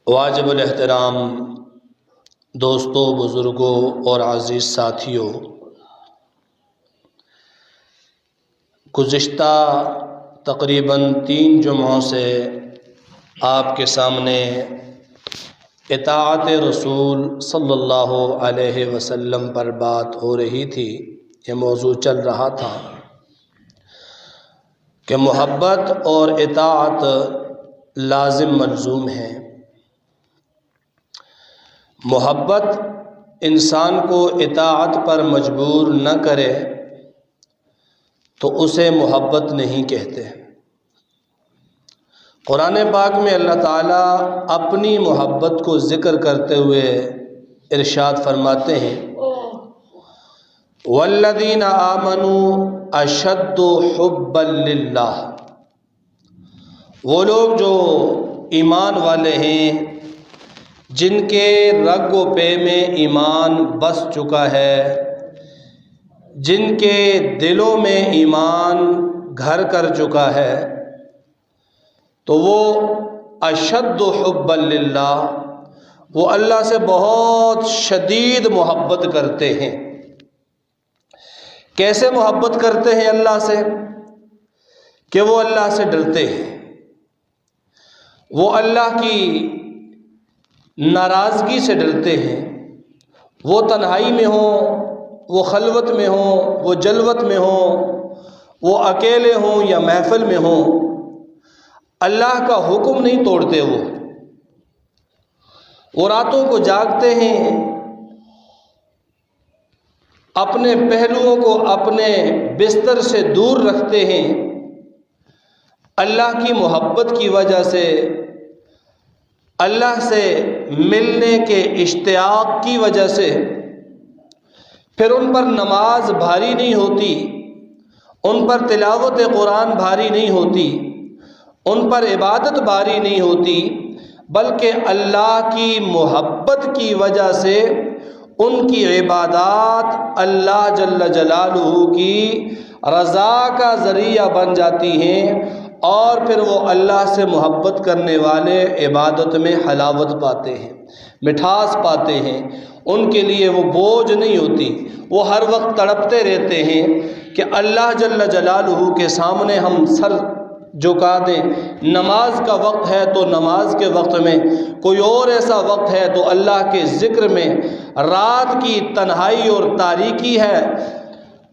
واجب الاحترام دوستوں، بزرگوں اور عزیز ساتھیوں، گزشتہ تقریباً 3 جمعوں سے آپ کے سامنے اطاعت رسول صلی اللہ علیہ وسلم پر بات ہو رہی تھی۔ یہ موضوع چل رہا تھا کہ محبت اور اطاعت لازم ملزوم ہیں۔ محبت انسان کو اطاعت پر مجبور نہ کرے تو اسے محبت نہیں کہتے۔ قرآن پاک میں اللہ تعالیٰ اپنی محبت کو ذکر کرتے ہوئے ارشاد فرماتے ہیں، والذین آمنوا اشد حبا للہ۔ وہ لوگ جو ایمان والے ہیں، جن کے رگ و پے میں ایمان بس چکا ہے، جن کے دلوں میں ایمان گھر کر چکا ہے، تو وہ اشد حبا للہ، وہ اللہ سے بہت شدید محبت کرتے ہیں۔ کیسے محبت کرتے ہیں اللہ سے؟ کہ وہ اللہ سے ڈرتے ہیں، وہ اللہ کی ناراضگی سے ڈرتے ہیں۔ وہ تنہائی میں ہوں، وہ خلوت میں ہوں، وہ جلوت میں ہوں، وہ اکیلے ہوں یا محفل میں ہوں، اللہ کا حکم نہیں توڑتے۔ وہ راتوں کو جاگتے ہیں، اپنے پہلوؤں کو اپنے بستر سے دور رکھتے ہیں، اللہ کی محبت کی وجہ سے، اللہ سے ملنے کے اشتیاق کی وجہ سے۔ پھر ان پر نماز بھاری نہیں ہوتی، ان پر تلاوت قرآن بھاری نہیں ہوتی، ان پر عبادت بھاری نہیں ہوتی، بلکہ اللہ کی محبت کی وجہ سے ان کی عبادات اللہ جل جلالہ کی رضا کا ذریعہ بن جاتی ہیں، اور پھر وہ اللہ سے محبت کرنے والے عبادت میں حلاوت پاتے ہیں، مٹھاس پاتے ہیں۔ ان کے لیے وہ بوجھ نہیں ہوتی، وہ ہر وقت تڑپتے رہتے ہیں کہ اللہ جل جلالہ کے سامنے ہم سر جھکا دیں۔ نماز کا وقت ہے تو نماز کے وقت میں، کوئی اور ایسا وقت ہے تو اللہ کے ذکر میں، رات کی تنہائی اور تاریکی ہے،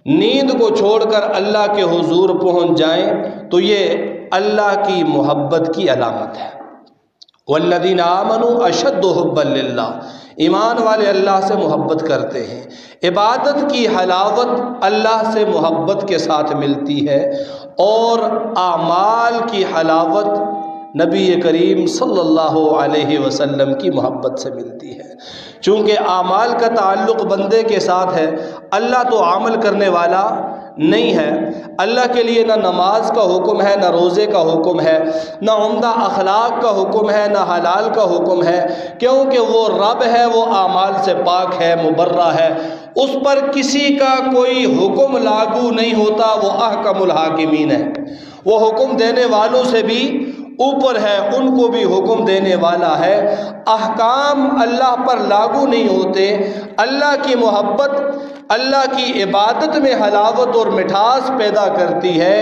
نیند کو چھوڑ کر اللہ کے حضور پہنچ جائیں، تو یہ اللہ کی محبت کی علامت ہے۔ والذین آمنوا اشد حبا للہ، ایمان والے اللہ سے محبت کرتے ہیں۔ عبادت کی حلاوت اللہ سے محبت کے ساتھ ملتی ہے، اور اعمال کی حلاوت نبی کریم صلی اللہ علیہ وسلم کی محبت سے ملتی ہے۔ چونکہ اعمال کا تعلق بندے کے ساتھ ہے، اللہ تو عمل کرنے والا نہیں ہے۔ اللہ کے لیے نہ نماز کا حکم ہے، نہ روزے کا حکم ہے، نہ عمدہ اخلاق کا حکم ہے، نہ حلال کا حکم ہے، کیونکہ وہ رب ہے، وہ اعمال سے پاک ہے، مبرہ ہے، اس پر کسی کا کوئی حکم لاگو نہیں ہوتا۔ وہ احکم الحاکمین ہے، وہ حکم دینے والوں سے بھی اوپر ہے، ان کو بھی حکم دینے والا ہے۔ احکام اللہ پر لاگو نہیں ہوتے۔ اللہ کی محبت اللہ کی عبادت میں حلاوت اور مٹھاس پیدا کرتی ہے،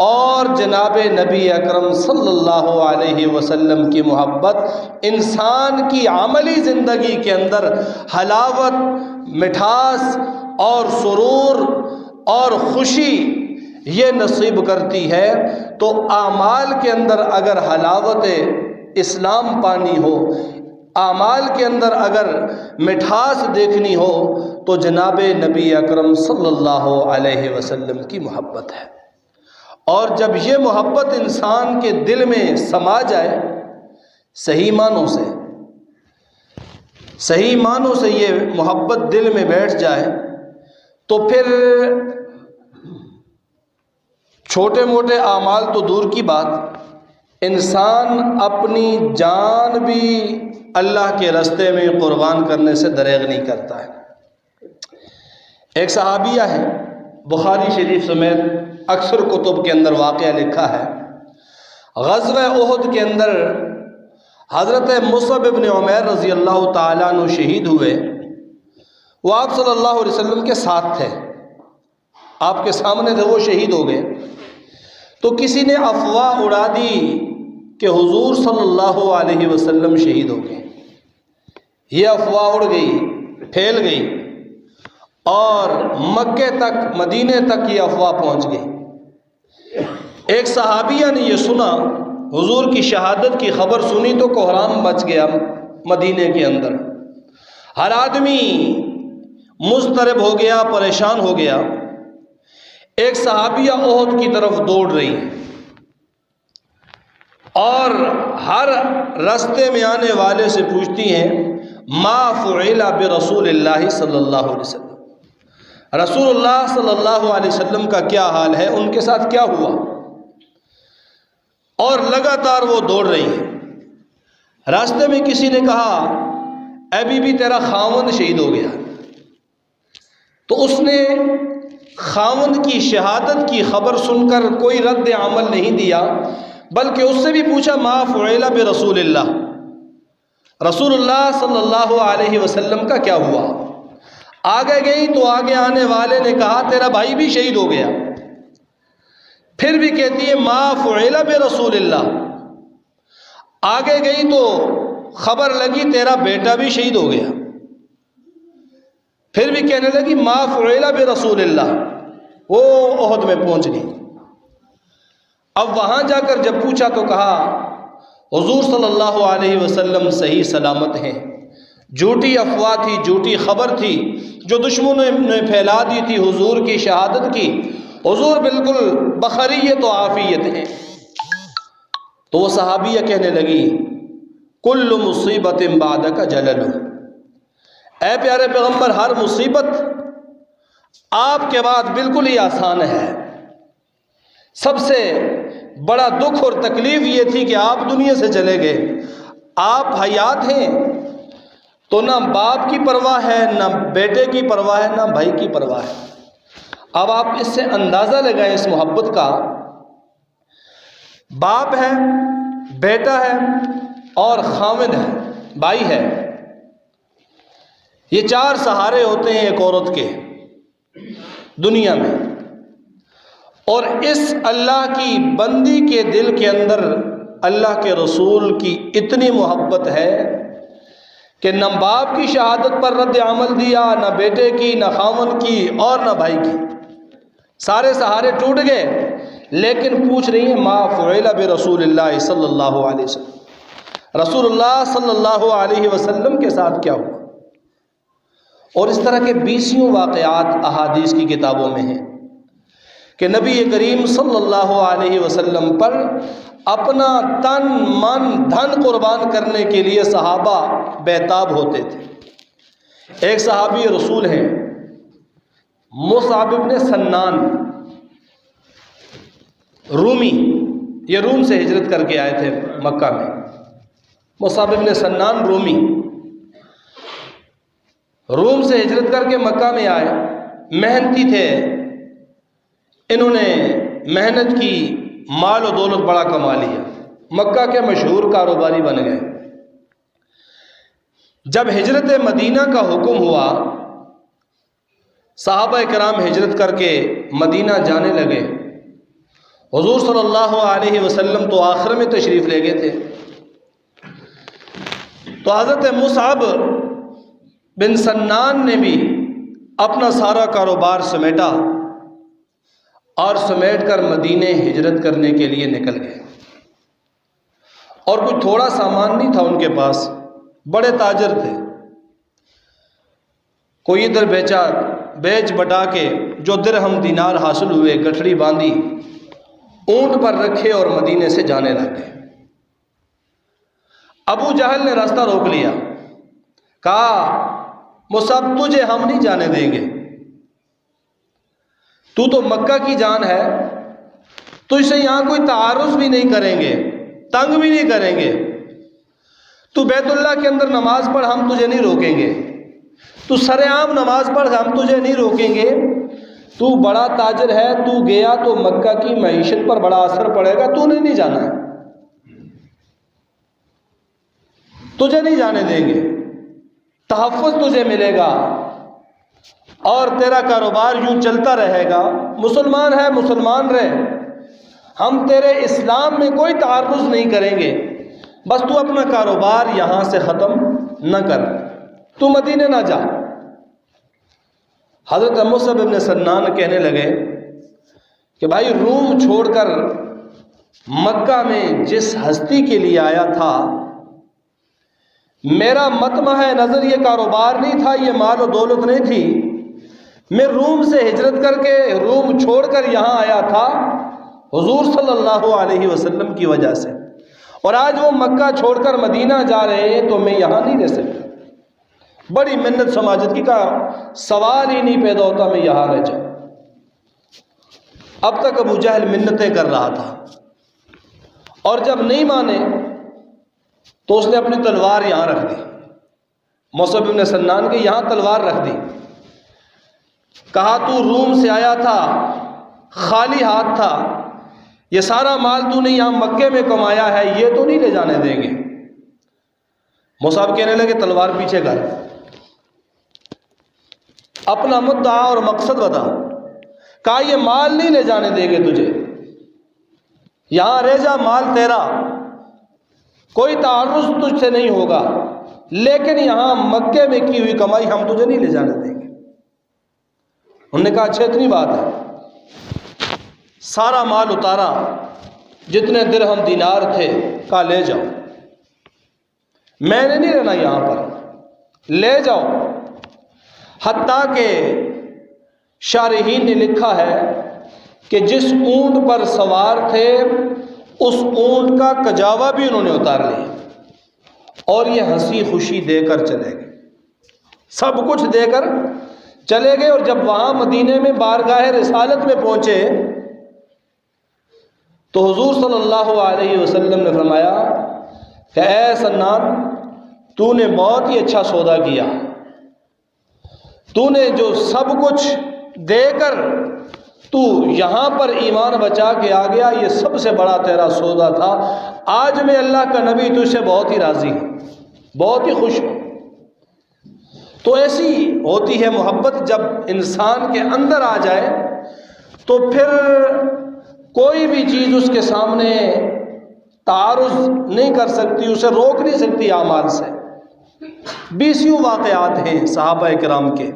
اور جناب نبی اکرم صلی اللہ علیہ وسلم کی محبت انسان کی عملی زندگی کے اندر حلاوت، مٹھاس اور سرور اور خوشی یہ نصیب کرتی ہے۔ تو اعمال کے اندر اگر حلاوت اسلام پانی ہو، اعمال کے اندر اگر مٹھاس دیکھنی ہو، تو جناب نبی اکرم صلی اللہ علیہ وسلم کی محبت ہے۔ اور جب یہ محبت انسان کے دل میں سما جائے، صحیح معنوں سے یہ محبت دل میں بیٹھ جائے، تو پھر چھوٹے موٹے اعمال تو دور کی بات، انسان اپنی جان بھی اللہ کے راستے میں قربان کرنے سے دریغ نہیں کرتا ہے۔ ایک صحابیہ ہے، بخاری شریف سمیت اکثر کتب کے اندر واقعہ لکھا ہے۔ غزوہ احد کے اندر حضرت مصعب بن عمیر رضی اللہ تعالیٰ عنہ شہید ہوئے، وہ آپ صلی اللہ علیہ وسلم کے ساتھ تھے، آپ کے سامنے تھے، وہ شہید ہو گئے۔ تو کسی نے افواہ اڑا دی کہ حضور صلی اللہ علیہ وسلم شہید ہو گئے۔ یہ افواہ اڑ گئی، پھیل گئی، اور مکے تک، مدینے تک یہ افواہ پہنچ گئی۔ ایک صحابیہ نے یہ سنا، حضور کی شہادت کی خبر سنی تو کوہرام مچ گیا مدینے کے اندر، ہر آدمی مضطرب ہو گیا، پریشان ہو گیا۔ ایک صحابیہ احد کی طرف دوڑ رہی ہے، اور ہر راستے میں آنے والے سے پوچھتی ہیں ما فعل برسول اللہ صلی اللہ علیہ وسلم، رسول اللہ صلی اللہ علیہ وسلم کا کیا حال ہے، ان کے ساتھ کیا ہوا؟ اور لگاتار وہ دوڑ رہی ہے۔ راستے میں کسی نے کہا اے بی بی تیرا خاوند شہید ہو گیا، تو اس نے خاوند کی شہادت کی خبر سن کر کوئی رد عمل نہیں دیا، بلکہ اس سے بھی پوچھا ما فعل برسول اللہ، رسول اللہ صلی اللہ علیہ وسلم کا کیا ہوا؟ آگے گئی تو آگے آنے والے نے کہا تیرا بھائی بھی شہید ہو گیا۔ پھر بھی کہتی ہے ما فعل برسول اللہ۔ آگے گئی تو خبر لگی تیرا بیٹا بھی شہید ہو گیا۔ پھر بھی کہنے لگی ما فعل برسول اللہ۔ وہ احد میں پہنچ گئی۔ اب وہاں جا کر جب پوچھا تو کہا حضور صلی اللہ علیہ وسلم صحیح سلامت ہیں، جھوٹی افواہ تھی، جھوٹی خبر تھی جو دشمنوں نے پھیلا دی تھی حضور کی شہادت کی، حضور بالکل بخیریت و عافیت ہیں۔ تو وہ صحابیہ کہنے لگی کل مصیبت بعدک جلل، اے پیارے پیغمبر ہر مصیبت آپ کے بعد بالکل ہی آسان ہے۔ سب سے بڑا دکھ اور تکلیف یہ تھی کہ آپ دنیا سے چلے گئے، آپ حیات ہیں تو نہ باپ کی پرواہ ہے، نہ بیٹے کی پرواہ ہے، نہ بھائی کی پرواہ ہے۔ اب آپ اس سے اندازہ لگائیں اس محبت کا، باپ ہے، بیٹا ہے اور خاوند ہے، بھائی ہے، یہ چار سہارے ہوتے ہیں ایک عورت کے دنیا میں، اور اس اللہ کی بندی کے دل کے اندر اللہ کے رسول کی اتنی محبت ہے کہ نہ باپ کی شہادت پر رد عمل دیا، نہ بیٹے کی، نہ خاوند کی اور نہ بھائی کی۔ سارے سہارے ٹوٹ گئے، لیکن پوچھ رہی ہیں ما فعل برسول اللہ صلی اللہ علیہ وسلم، رسول اللہ صلی اللہ علیہ وسلم کے ساتھ کیا ہوا؟ اور اس طرح کے بیسیوں واقعات احادیث کی کتابوں میں ہیں کہ نبی کریم صلی اللہ علیہ وسلم پر اپنا تن من دھن قربان کرنے کے لیے صحابہ بیتاب ہوتے تھے۔ ایک صحابی رسول ہیں مصعب بن سنان رومی، یہ روم سے ہجرت کر کے آئے تھے مکہ میں۔ مصعب بن سنان رومی روم سے ہجرت کر کے مکہ میں آئے، محنتی تھے، انہوں نے محنت کی، مال و دولت بڑا کما لیا، مکہ کے مشہور کاروباری بن گئے۔ جب ہجرت مدینہ کا حکم ہوا، صحابہ کرام ہجرت کر کے مدینہ جانے لگے۔ حضور صلی اللہ علیہ وسلم تو آخر میں تشریف لے گئے تھے، تو حضرت مصعب بن سنان نے بھی اپنا سارا کاروبار سمیٹا اور سمیٹ کر مدینے ہجرت کرنے کے لیے نکل گئے۔ اور کوئی تھوڑا سامان نہیں تھا ان کے پاس، بڑے تاجر تھے۔ کوئی ادھر بیچا، بیچ بٹا کے جو درہم دینار حاصل ہوئے گٹھڑی باندھی، اونٹ پر رکھے اور مدینے سے جانے لگے۔ ابو جہل نے راستہ روک لیا، کہا مصعب تجھے ہم نہیں جانے دیں گے، تو مکہ کی جان ہے، تجھ سے یہاں کوئی تعارض بھی نہیں کریں گے، تنگ بھی نہیں کریں گے، تو بیت اللہ کے اندر نماز پڑھ، ہم تجھے نہیں روکیں گے، تو سر عام نماز پڑھ، ہم تجھے نہیں روکیں گے، تو بڑا تاجر ہے، تو گیا تو مکہ کی معیشت پر بڑا اثر پڑے گا، تو نے نہیں جانا ہے۔ تجھے نہیں جانے دیں گے، تحفظ تجھے ملے گا اور تیرا کاروبار یوں چلتا رہے گا۔ مسلمان ہے مسلمان رہے، ہم تیرے اسلام میں کوئی تعرض نہیں کریں گے، بس تو اپنا کاروبار یہاں سے ختم نہ کر، تو مدینے نہ جا۔ حضرت مصعب بن سنان کہنے لگے کہ بھائی روم چھوڑ کر مکہ میں جس ہستی کے لیے آیا تھا، میرا مطمع نظر یہ کاروبار نہیں تھا، یہ مال و دولت نہیں تھی، میں روم سے ہجرت کر کے روم چھوڑ کر یہاں آیا تھا حضور صلی اللہ علیہ وسلم کی وجہ سے، اور آج وہ مکہ چھوڑ کر مدینہ جا رہے ہیں تو میں یہاں نہیں رہ سکتا۔ بڑی منت سماجت کی، کہا سوال ہی نہیں پیدا ہوتا میں یہاں رہ جاؤں۔ اب تک ابو جہل منتیں کر رہا تھا، اور جب نہیں مانے تو اس نے اپنی تلوار یہاں رکھ دی، مصعب بن سنان کے یہاں تلوار رکھ دی، کہا تو روم سے آیا تھا، خالی ہاتھ تھا، یہ سارا مال تو نے یہاں مکے میں کمایا ہے، یہ تو نہیں لے جانے دیں گے۔ مصعب کہنے لگے تلوار پیچھے کر، اپنا مدعا اور مقصد بتا۔ کہا یہ مال نہیں لے جانے دیں گے تجھے، یہاں رہ جا، مال تیرا، کوئی تعرض تجھ سے نہیں ہوگا، لیکن یہاں مکے میں کی ہوئی کمائی ہم تجھے نہیں لے جانے دیں گے۔ انہوں نے کہا اچھا اتنی بات ہے، سارا مال اتارا، جتنے درہم دینار تھے، کہا لے جاؤ، میں نے نہیں رہنا یہاں پر، لے جاؤ۔ حتیٰ کہ شارحین نے لکھا ہے کہ جس اونٹ پر سوار تھے اس اونٹ کا کجاوا بھی انہوں نے اتار لیا، اور یہ ہنسی خوشی دے کر چلے گئے، سب کچھ دے کر چلے گئے۔ اور جب وہاں مدینے میں بارگاہ رسالت میں پہنچے تو حضور صلی اللہ علیہ وسلم نے فرمایا کہ اے سنان، تو نے بہت ہی اچھا سودا کیا، تو نے جو سب کچھ دے کر تو یہاں پر ایمان بچا کے آ گیا، یہ سب سے بڑا تیرا سودا تھا۔ آج میں اللہ کا نبی تجھ سے بہت ہی راضی ہوں، بہت ہی خوش ہوں۔ تو ایسی ہوتی ہے محبت، جب انسان کے اندر آ جائے تو پھر کوئی بھی چیز اس کے سامنے تعارض نہیں کر سکتی، اسے روک نہیں سکتی اعمال سے۔ 20 واقعات ہیں صحابہ کرام کے،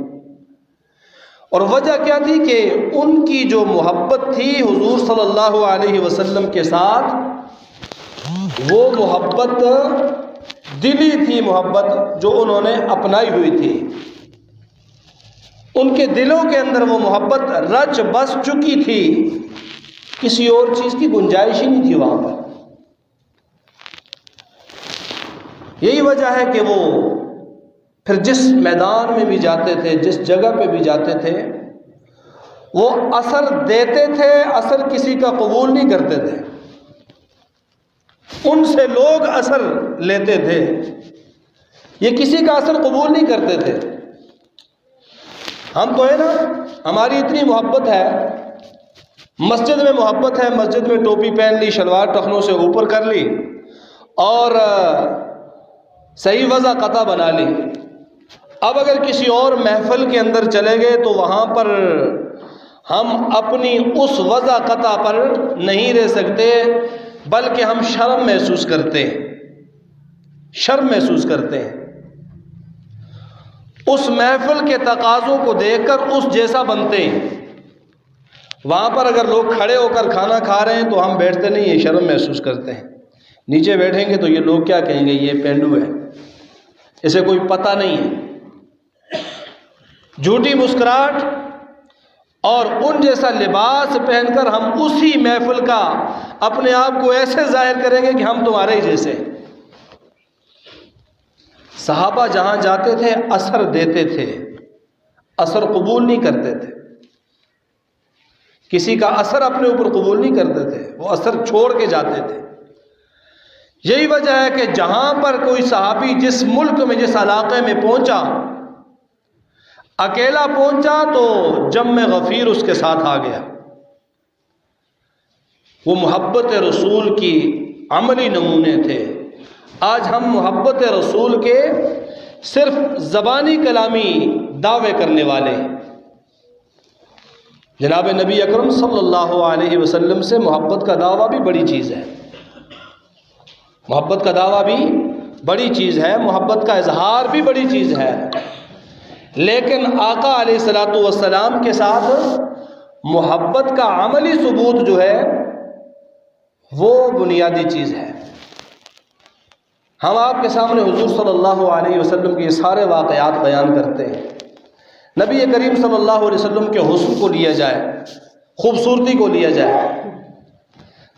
اور وجہ کیا تھی کہ ان کی جو محبت تھی حضور صلی اللہ علیہ وسلم کے ساتھ، وہ محبت دلی تھی، محبت جو انہوں نے اپنائی ہوئی تھی، ان کے دلوں کے اندر وہ محبت رچ بس چکی تھی، کسی اور چیز کی گنجائش ہی نہیں تھی وہاں پر۔ یہی وجہ ہے کہ وہ پھر جس میدان میں بھی جاتے تھے، جس جگہ پہ بھی جاتے تھے، وہ اثر دیتے تھے، اثر کسی کا قبول نہیں کرتے تھے، ان سے لوگ اثر لیتے تھے، یہ کسی کا اثر قبول نہیں کرتے تھے۔ ہم تو ہے نا، ہماری اتنی محبت ہے، مسجد میں محبت ہے، مسجد میں ٹوپی پہن لی، شلوار ٹخنوں سے اوپر کر لی، اور صحیح وضع قطع بنا لی۔ اب اگر کسی اور محفل کے اندر چلے گئے تو وہاں پر ہم اپنی اس وضع قطع پر نہیں رہ سکتے، بلکہ ہم شرم محسوس کرتے ہیں، شرم محسوس کرتے ہیں، اس محفل کے تقاضوں کو دیکھ کر اس جیسا بنتے ہیں۔ وہاں پر اگر لوگ کھڑے ہو کر کھانا کھا رہے ہیں تو ہم بیٹھتے نہیں ہیں، شرم محسوس کرتے ہیں، نیچے بیٹھیں گے تو یہ لوگ کیا کہیں گے، یہ پینڈو ہے، اسے کوئی پتہ نہیں ہے۔ جھوٹی مسکراہٹ اور ان جیسا لباس پہن کر ہم اسی محفل کا اپنے آپ کو ایسے ظاہر کریں گے کہ ہم تمہارے ہی جیسے۔ صحابہ جہاں جاتے تھے اثر دیتے تھے، اثر قبول نہیں کرتے تھے، کسی کا اثر اپنے اوپر قبول نہیں کرتے تھے، وہ اثر چھوڑ کے جاتے تھے۔ یہی وجہ ہے کہ جہاں پر کوئی صحابی جس ملک میں، جس علاقے میں پہنچا، اکیلا پہنچا تو جم غفیر اس کے ساتھ آ گیا۔ وہ محبت رسول کی عملی نمونے تھے، آج ہم محبت رسول کے صرف زبانی کلامی دعوے کرنے والے ہیں۔ جناب نبی اکرم صلی اللہ علیہ وسلم سے محبت کا دعویٰ بھی بڑی چیز ہے، محبت کا دعویٰ بھی بڑی چیز ہے، محبت کا اظہار بھی بڑی چیز ہے، لیکن آقا علیہ الصلوۃ والسلام کے ساتھ محبت کا عملی ثبوت جو ہے وہ بنیادی چیز ہے۔ ہم آپ کے سامنے حضور صلی اللہ علیہ وسلم کے یہ سارے واقعات بیان کرتے ہیں۔ نبی کریم صلی اللہ علیہ وسلم کے حسن کو لیا جائے، خوبصورتی کو لیا جائے،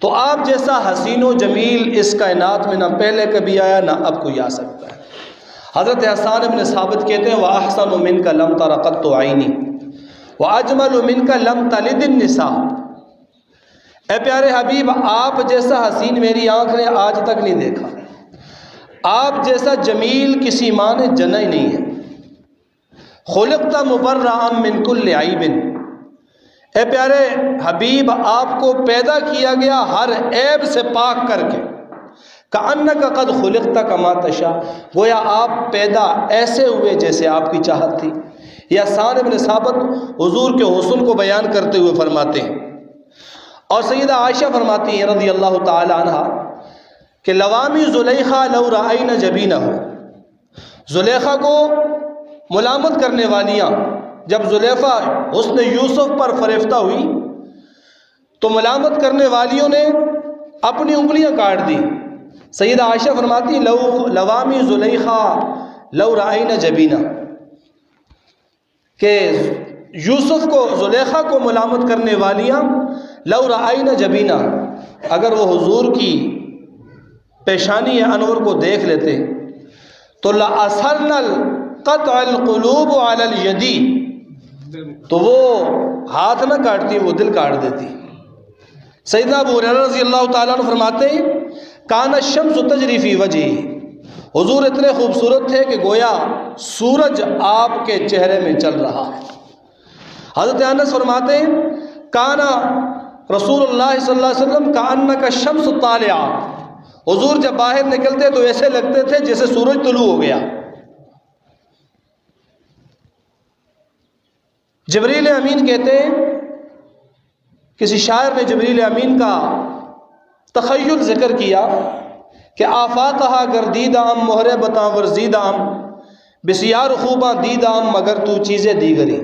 تو آپ جیسا حسین و جمیل اس کائنات میں نہ پہلے کبھی آیا نہ اب کوئی آ سکتا ہے۔ حضرت حسان بن ثابت کہتے ہیں وَأَحْسَنُ مِنْكَ لَمْ تَرَ قَطُّ عَيْنِي وَأَجْمَلُ مِنْكَ لَمْ تَلِدِ النِّسَاء۔ اے پیارے حبیب، آپ جیسا حسین میری آنکھ نے آج تک نہیں دیکھا، آپ جیسا جمیل کسی ماں نے جنا ہی نہیں ہے۔ خلقت مبرأ من کل عیب، اے پیارے حبیب، آپ کو پیدا کیا گیا ہر عیب سے پاک کر کے۔ کأنک قد خلقت کما تشاء، گویا آپ پیدا ایسے ہوئے جیسے آپ کی چاہت تھی۔ یہ حسان بن ثابت حضور کے حسن کو بیان کرتے ہوئے فرماتے ہیں، اور سیدہ عائشہ فرماتی ہیں رضی اللہ تعالی عنہا کہ لوامی زلیخا لو رأین جبینہ، زلیخا کو ملامت کرنے والیاں جب زلیخا حسن یوسف پر فریفتہ ہوئی تو ملامت کرنے والیوں نے اپنی انگلیاں کاٹ دی۔ سیدہ عائشہ فرماتی لوامی زلیخا لو رأین جبینہ، کہ یوسف کو، زلیخا کو ملامت کرنے والیاں لو رأین جبینہ، اگر وہ حضور کی پیشانی انور کو دیکھ لیتے تو لأثرن قطع القلوب علی الیدی، تو وہ ہاتھ نہ کاٹتی، وہ دل کاٹ دیتی۔ سیدنا ابو ہریرہ رضی اللہ تعالیٰ عنہ فرماتے ہیں کان الشمس تجری فی وجہہ، حضور اتنے خوبصورت تھے کہ گویا سورج آپ کے چہرے میں چل رہا ہے۔ حضرت انس فرماتے ہیں کان رسول اللہ صلی اللہ علیہ وسلم کأنک الشمس طالعہ، حضور جب باہر نکلتے تو ایسے لگتے تھے جیسے سورج طلوع ہو گیا۔ جبریل امین کہتے ہیں، کسی شاعر نے جبریل امین کا تخیل ذکر کیا کہ آفاقہا گردیدہ ام مہرے بتاں ورزیدہ ام بسیار خوباں دیدہ ام مگر تو چیزیں دیگری،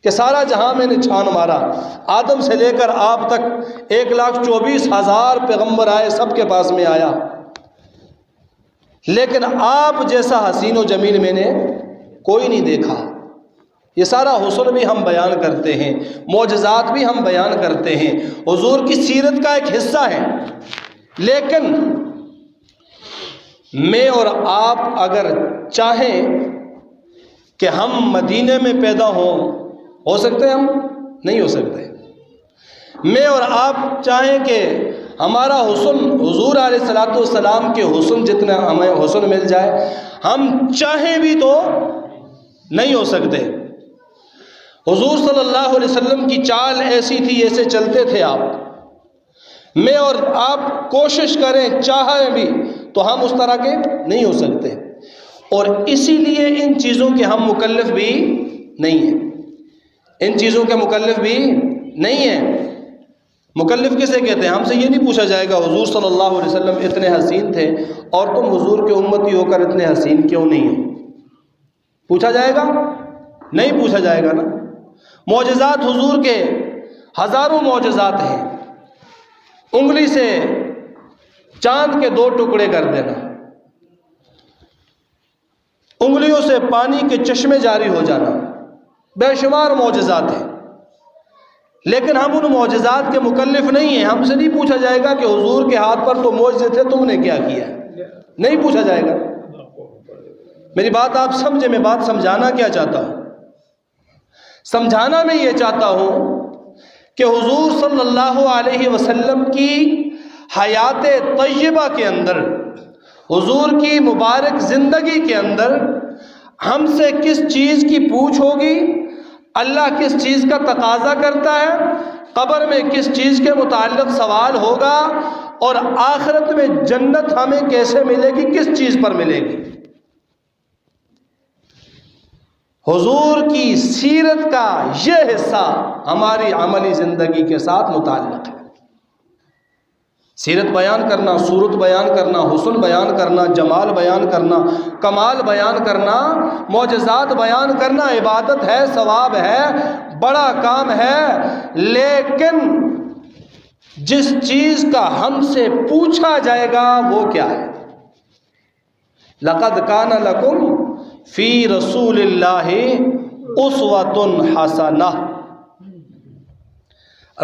کہ سارا جہاں میں نے چھان مارا، آدم سے لے کر آپ تک 1,24,000 پیغمبر آئے، سب کے پاس میں آیا، لیکن آپ جیسا حسین و جمیل میں نے کوئی نہیں دیکھا۔ یہ سارا حسن بھی ہم بیان کرتے ہیں، معجزات بھی ہم بیان کرتے ہیں، حضور کی سیرت کا ایک حصہ ہے، لیکن میں اور آپ اگر چاہیں کہ ہم مدینے میں پیدا ہو سکتے ہیں؟ ہم نہیں ہو سکتے۔ میں اور آپ چاہیں کہ ہمارا حسن حضور علیہ الصلوۃ والسلام کے حسن جتنا ہمیں حسن مل جائے، ہم چاہیں بھی تو نہیں ہو سکتے۔ حضور صلی اللہ علیہ وسلم کی چال ایسی تھی، ایسے چلتے تھے آپ، میں اور آپ کوشش کریں چاہیں بھی تو ہم اس طرح کے نہیں ہو سکتے، اور اسی لیے ان چیزوں کے ہم مکلف بھی نہیں ہیں، ان چیزوں کے مکلف بھی نہیں ہیں۔ مکلف کسے کہتے ہیں؟ ہم سے یہ نہیں پوچھا جائے گا حضور صلی اللہ علیہ وسلم اتنے حسین تھے اور تم حضور کے امتی ہو کر اتنے حسین کیوں نہیں ہیں؟ پوچھا جائے گا؟ نہیں پوچھا جائے گا نا۔ معجزات حضور کے ہزاروں معجزات ہیں، انگلی سے چاند کے 2 ٹکڑے کر دینا، انگلیوں سے پانی کے چشمے جاری ہو جانا، بے شمار معجزات ہیں، لیکن ہم ان معجزات کے مکلف نہیں ہیں۔ ہم سے نہیں پوچھا جائے گا کہ حضور کے ہاتھ پر تو معجزے تھے، تم نے کیا کیا؟ نہیں پوچھا جائے گا۔ میری بات آپ سمجھے، میں بات سمجھانا کیا چاہتا ہوں؟ سمجھانا میں یہ چاہتا ہوں کہ حضور صلی اللہ علیہ وسلم کی حیات طیبہ کے اندر، حضور کی مبارک زندگی کے اندر ہم سے کس چیز کی پوچھ ہوگی، اللہ کس چیز کا تقاضا کرتا ہے، قبر میں کس چیز کے متعلق سوال ہوگا، اور آخرت میں جنت ہمیں کیسے ملے گی، کس چیز پر ملے گی۔ حضور کی سیرت کا یہ حصہ ہماری عملی زندگی کے ساتھ متعلق ہے۔ سیرت بیان کرنا، صورت بیان کرنا، حسن بیان کرنا، جمال بیان کرنا، کمال بیان کرنا، معجزات بیان کرنا عبادت ہے، ثواب ہے، بڑا کام ہے، لیکن جس چیز کا ہم سے پوچھا جائے گا وہ کیا ہے؟ لَقَدْ كَانَ لَكُمْ فِي رَسُولِ اللَّهِ أُسْوَةٌ حَسَنَةٌ۔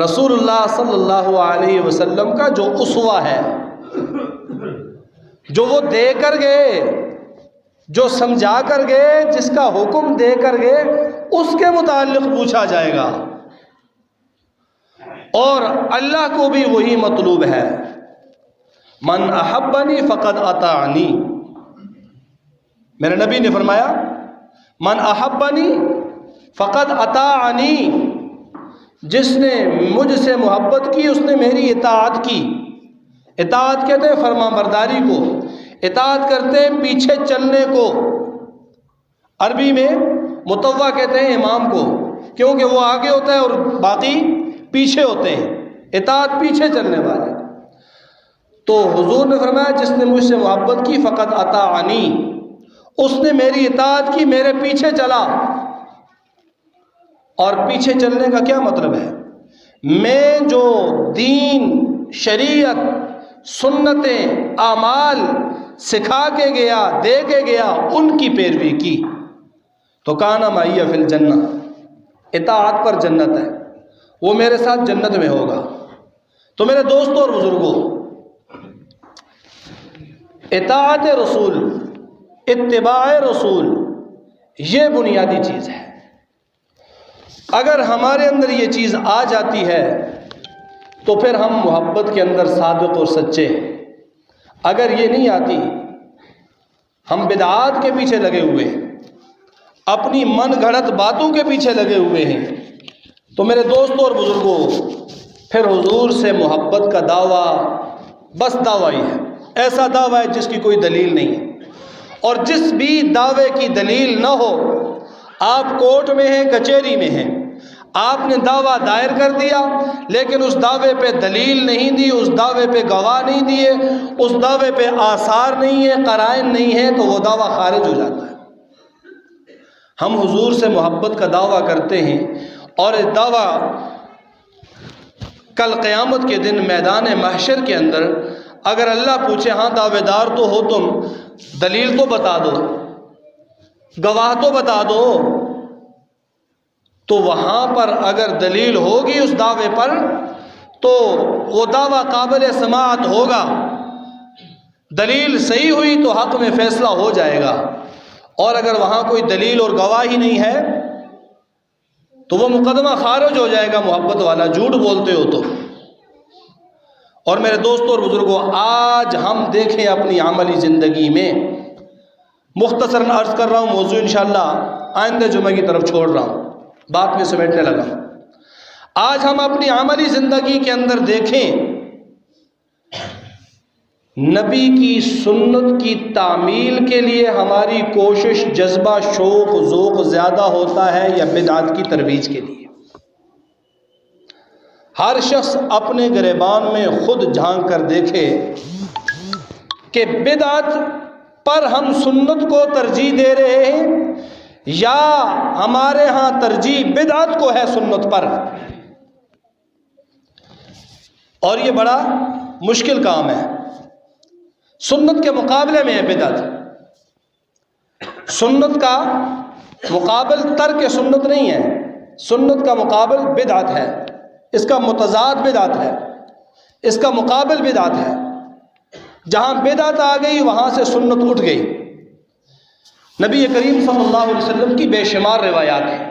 رسول اللہ صلی اللہ علیہ وسلم کا جو اسوہ ہے، جو وہ دے کر گئے، جو سمجھا کر گئے، جس کا حکم دے کر گئے، اس کے متعلق پوچھا جائے گا۔ اور اللہ کو بھی وہی مطلوب ہے، من احبنی فقد اطاعنی۔ میرے نبی نے فرمایا من احبنی فقد اطاعنی، جس نے مجھ سے محبت کی اس نے میری اطاعت کی۔ اطاعت کہتے ہیں فرما برداری کو، اطاعت کرتے ہیں پیچھے چلنے کو۔ عربی میں مطوع کہتے ہیں امام کو، کیونکہ وہ آگے ہوتا ہے اور باقی پیچھے ہوتے ہیں، اطاعت پیچھے چلنے والے۔ تو حضور نے فرمایا جس نے مجھ سے محبت کی فقط اطاعنی، اس نے میری اطاعت کی، میرے پیچھے چلا۔ اور پیچھے چلنے کا کیا مطلب ہے؟ میں جو دین، شریعت، سنتیں، اعمال سکھا کے گیا، دے کے گیا، ان کی پیروی کی تو کانا معی فی الجنہ، اطاعت پر جنت ہے، وہ میرے ساتھ جنت میں ہوگا۔ تو میرے دوستوں اور بزرگوں، اطاعت رسول، اتباع رسول، یہ بنیادی چیز ہے۔ اگر ہمارے اندر یہ چیز آ جاتی ہے تو پھر ہم محبت کے اندر صادق اور سچے ہیں۔ اگر یہ نہیں آتی، ہم بدعات کے پیچھے لگے ہوئے ہیں، اپنی من گھڑت باتوں کے پیچھے لگے ہوئے ہیں، تو میرے دوستوں اور بزرگوں، پھر حضور سے محبت کا دعویٰ بس دعویٰ ہی ہے، ایسا دعویٰ ہے جس کی کوئی دلیل نہیں ہے۔ اور جس بھی دعوے کی دلیل نہ ہو، آپ کورٹ میں ہیں، کچہری میں ہیں، آپ نے دعویٰ دائر کر دیا لیکن اس دعوے پہ دلیل نہیں دی، اس دعوے پہ گواہ نہیں دیے، اس دعوے پہ آثار نہیں ہے، قرائن نہیں ہے، تو وہ دعویٰ خارج ہو جاتا ہے۔ ہم حضور سے محبت کا دعویٰ کرتے ہیں اور اس دعویٰ کل قیامت کے دن میدان محشر کے اندر اگر اللہ پوچھے ہاں دعوے دار تو ہو تم، دلیل تو بتا دو، گواہ تو بتا دو، تو وہاں پر اگر دلیل ہوگی اس دعوے پر تو وہ دعویٰ قابل سماعت ہوگا، دلیل صحیح ہوئی تو حق میں فیصلہ ہو جائے گا۔ اور اگر وہاں کوئی دلیل اور گواہی نہیں ہے تو وہ مقدمہ خارج ہو جائے گا، محبت والا، جھوٹ بولتے ہو تو۔ اور میرے دوستوں اور بزرگوں، آج ہم دیکھیں اپنی عملی زندگی میں، مختصراً عرض کر رہا ہوں، موضوع انشاءاللہ آئندہ جمعہ کی طرف چھوڑ رہا ہوں، بات میں سمیٹنے لگا۔ آج ہم اپنی عملی زندگی کے اندر دیکھیں، نبی کی سنت کی تعمیل کے لیے ہماری کوشش، جذبہ، شوق، ذوق زیادہ ہوتا ہے یا بدعت کی ترویج کے لیے؟ ہر شخص اپنے گریبان میں خود جھانک کر دیکھے کہ بدعت پر ہم سنت کو ترجیح دے رہے ہیں یا ہمارے ہاں ترجیح بدعت کو ہے سنت پر۔ اور یہ بڑا مشکل کام ہے۔ سنت کے مقابلے میں ہے بدعت، سنت کا مقابل ترک سنت نہیں ہے، سنت کا مقابل بدعت ہے، اس کا متضاد بدعت ہے، اس کا مقابل بدعت ہے۔ جہاں بدعت آ گئی وہاں سے سنت اٹھ گئی۔ نبی کریم صلی اللہ علیہ وسلم کی بے شمار روایات ہیں،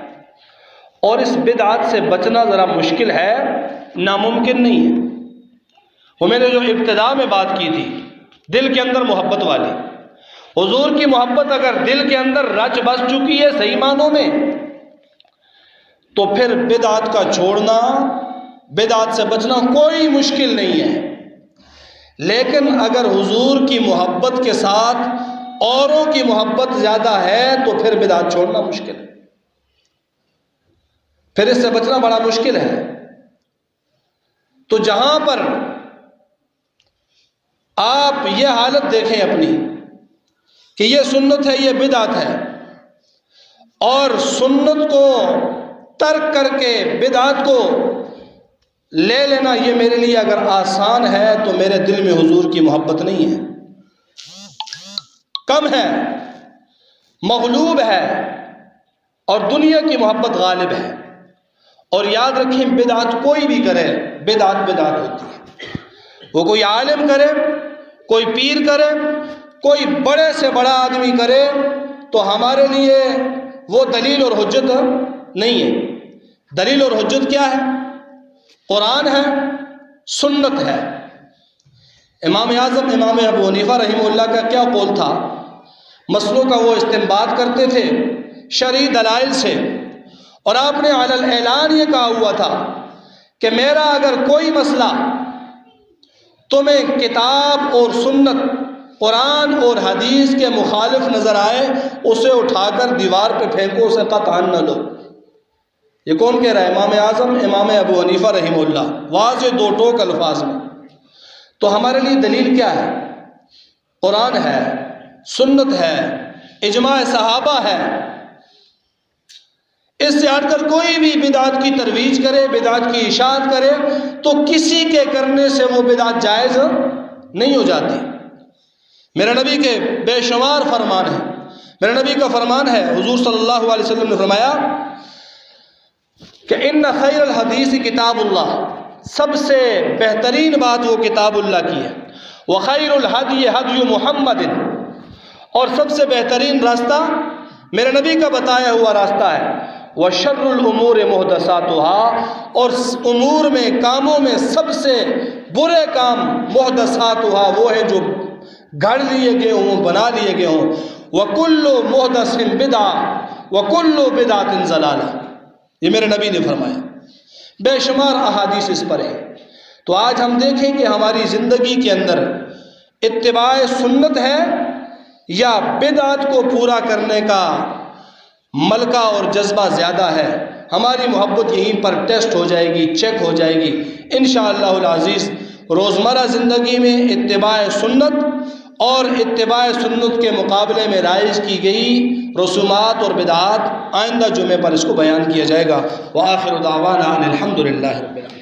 اور اس بدعت سے بچنا ذرا مشکل ہے، ناممکن نہیں ہے۔ وہ میں نے جو ابتدا میں بات کی تھی، دل کے اندر محبت والی، حضور کی محبت اگر دل کے اندر رچ بس چکی ہے صحیح معنوں میں، تو پھر بدعت کا چھوڑنا، بدعت سے بچنا کوئی مشکل نہیں ہے۔ لیکن اگر حضور کی محبت کے ساتھ اوروں کی محبت زیادہ ہے تو پھر بدعت چھوڑنا مشکل ہے، پھر اس سے بچنا بڑا مشکل ہے۔ تو جہاں پر آپ یہ حالت دیکھیں اپنی کہ یہ سنت ہے، یہ بدعت ہے، اور سنت کو ترک کر کے بدعت کو لے لینا یہ میرے لیے اگر آسان ہے تو میرے دل میں حضور کی محبت نہیں ہے، کم ہے، مغلوب ہے، اور دنیا کی محبت غالب ہے۔ اور یاد رکھیں بدعت کوئی بھی کرے، بدعت بدعت ہوتی ہے، وہ کوئی عالم کرے، کوئی پیر کرے، کوئی بڑے سے بڑا آدمی کرے، تو ہمارے لیے وہ دلیل اور حجت نہیں ہے۔ دلیل اور حجت کیا ہے؟ قرآن ہے، سنت ہے۔ امام اعظم امام ابو حنیفہ رحمہ اللہ کا کیا قول تھا؟ مسئلوں کا وہ استنباط کرتے تھے شرعی دلائل سے، اور آپ نے علی الاعلان یہ کہا ہوا تھا کہ میرا اگر کوئی مسئلہ تمہیں کتاب اور سنت، قرآن اور حدیث کے مخالف نظر آئے، اسے اٹھا کر دیوار پہ پھینکو، اسے قطعاً نہ لو۔ یہ کون کہہ رہا ہے؟ امام اعظم امام ابو حنیفہ رحمہ اللہ، واضح دو ٹوک الفاظ میں۔ تو ہمارے لیے دلیل کیا ہے؟ قرآن ہے، سنت ہے، اجماع صحابہ ہے۔ اس سے ہٹ کر کوئی بھی بدعت کی ترویج کرے، بدعت کی اشاعت کرے، تو کسی کے کرنے سے وہ بدعت جائز نہیں ہو جاتی۔ میرے نبی کے بے شمار فرمان ہیں۔ میرے نبی کا فرمان ہے، حضور صلی اللہ علیہ وسلم نے فرمایا کہ ان خیر الحدیث کتاب اللہ، سب سے بہترین بات وہ کتاب اللہ کی ہے، وخیر الہدی ہدی محمد، اور سب سے بہترین راستہ میرے نبی کا بتایا ہوا راستہ ہے، وشر الامور محدثاتها، اور امور میں، کاموں میں سب سے برے کام محدثاتها وہ ہیں جو گھڑ لیے گئے ہوں، بنا لیے گئے ہوں، وکل محدث بدعہ وکل بدعۃ ضلالہ، یہ میرے نبی نے فرمایا۔ بے شمار احادیث اس پر ہے۔ تو آج ہم دیکھیں کہ ہماری زندگی کے اندر اتباع سنت ہے یا بدعت کو پورا کرنے کا ملکہ اور جذبہ زیادہ ہے۔ ہماری محبت یہیں پر ٹیسٹ ہو جائے گی، چیک ہو جائے گی انشاءاللہ العزیز۔ روزمرہ زندگی میں اتباع سنت اور اتباع سنت کے مقابلے میں رائج کی گئی رسومات اور بدعات آئندہ جمعے پر اس کو بیان کیا جائے گا۔ وآخر دعوانا ان الحمد للہ رب العالمین۔